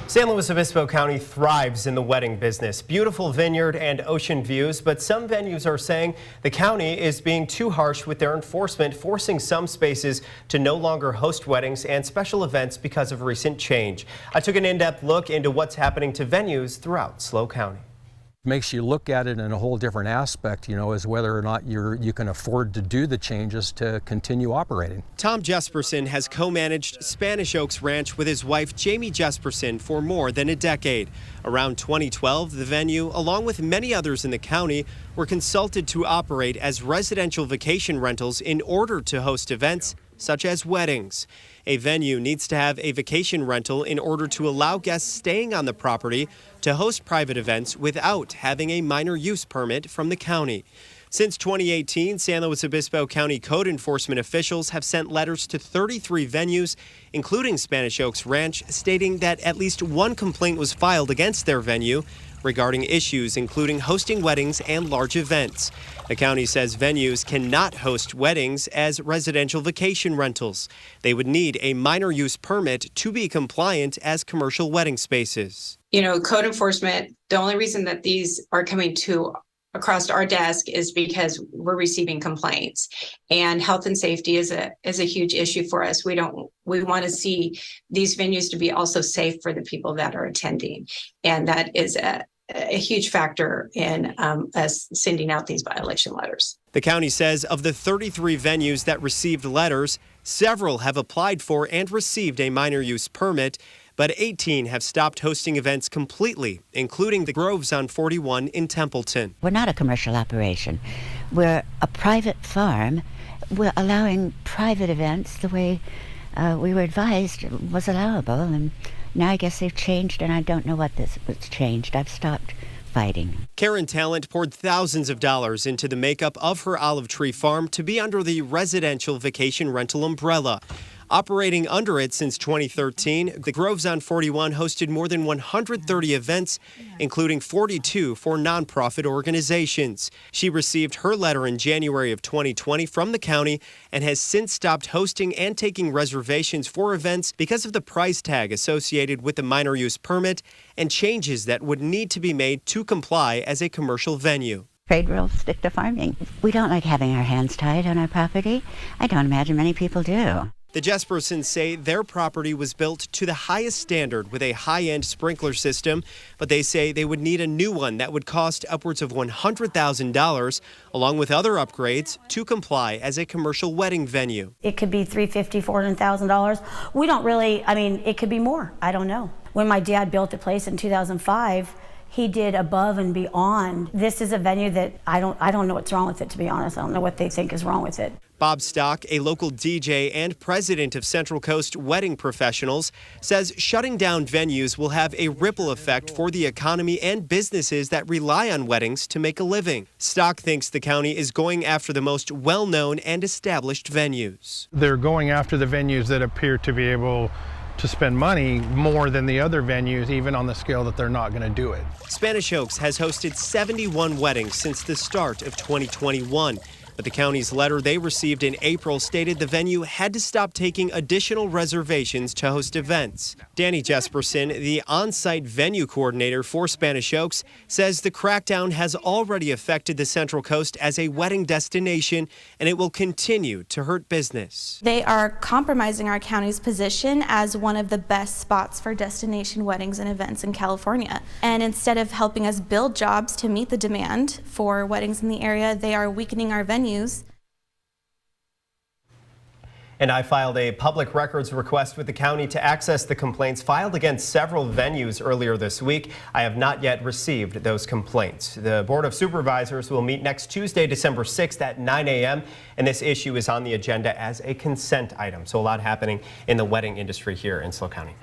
San Luis Obispo County thrives in the wedding business. Beautiful vineyard and ocean views, but some venues are saying the county is being too harsh with their enforcement, forcing some spaces to no longer host weddings and special events because of recent change. I took an in-depth look into what's happening to venues throughout SLO County. Makes you look at it in a whole different aspect, as whether or not you can afford to do the changes to continue operating. Tom Jesperson has co-managed Spanish Oaks Ranch with his wife Jamie Jesperson for more than a decade. Around 2012, the venue, along with many others in the county, were consulted to operate as residential vacation rentals in order to host events such as weddings. A venue needs to have a vacation rental in order to allow guests staying on the property to host private events without having a minor use permit from the county. Since 2018, San Luis Obispo County code enforcement officials have sent letters to 33 venues, including Spanish Oaks Ranch, stating that at least one complaint was filed against their venue regarding issues including hosting weddings and large events. The county says venues cannot host weddings as residential vacation rentals. They would need a minor use permit to be compliant as commercial wedding spaces. Code enforcement, the only reason that these are coming across our desk is because we're receiving complaints, and health and safety is a huge issue for us. We want to see these venues to be also safe for the people that are attending, and that is a huge factor in us sending out these violation letters. The county says of the 33 venues that received letters, several have applied for and received a minor use permit, but 18 have stopped hosting events completely, including the Groves on 41 in Templeton. We're not a commercial operation. We're a private farm. We're allowing private events the way we were advised was allowable, and now I guess they've changed, and I don't know what's changed. I've stopped fighting. Karen Talent poured thousands of dollars into the makeup of her olive tree farm to be under the residential vacation rental umbrella. Operating under it since 2013, the Groves on 41 hosted more than 130 events, including 42 for nonprofit organizations. She received her letter in January of 2020 from the county and has since stopped hosting and taking reservations for events because of the price tag associated with the minor use permit and changes that would need to be made to comply as a commercial venue. Trade rules stick to farming. We don't like having our hands tied on our property. I don't imagine many people do. The Jespersons say their property was built to the highest standard with a high-end sprinkler system, but they say they would need a new one that would cost upwards of $100,000, along with other upgrades, to comply as a commercial wedding venue. It could be $350,000, $400,000. We don't really, it could be more. I don't know. When my dad built the place in 2005, he did above and beyond. This is a venue that I don't know what's wrong with it, to be honest. I don't know what they think is wrong with it. Bob Stock, a local DJ and president of Central Coast Wedding Professionals, says shutting down venues will have a ripple effect for the economy and businesses that rely on weddings to make a living. Stock thinks the county is going after the most well-known and established venues. They're going after the venues that appear to be able to spend money more than the other venues, even on the scale that they're not going to do it. Spanish Oaks has hosted 71 weddings since the start of 2021. But the county's letter they received in April stated the venue had to stop taking additional reservations to host events. Danny Jesperson, the on-site venue coordinator for Spanish Oaks, says the crackdown has already affected the Central Coast as a wedding destination, and it will continue to hurt business. They are compromising our county's position as one of the best spots for destination weddings and events in California. And instead of helping us build jobs to meet the demand for weddings in the area, they are weakening our venues. And I filed a public records request with the county to access the complaints filed against several venues earlier this week. I have not yet received those complaints. The Board of Supervisors will meet next Tuesday, December 6th at 9 a.m. and this issue is on the agenda as a consent item. So a lot happening in the wedding industry here in SLO County.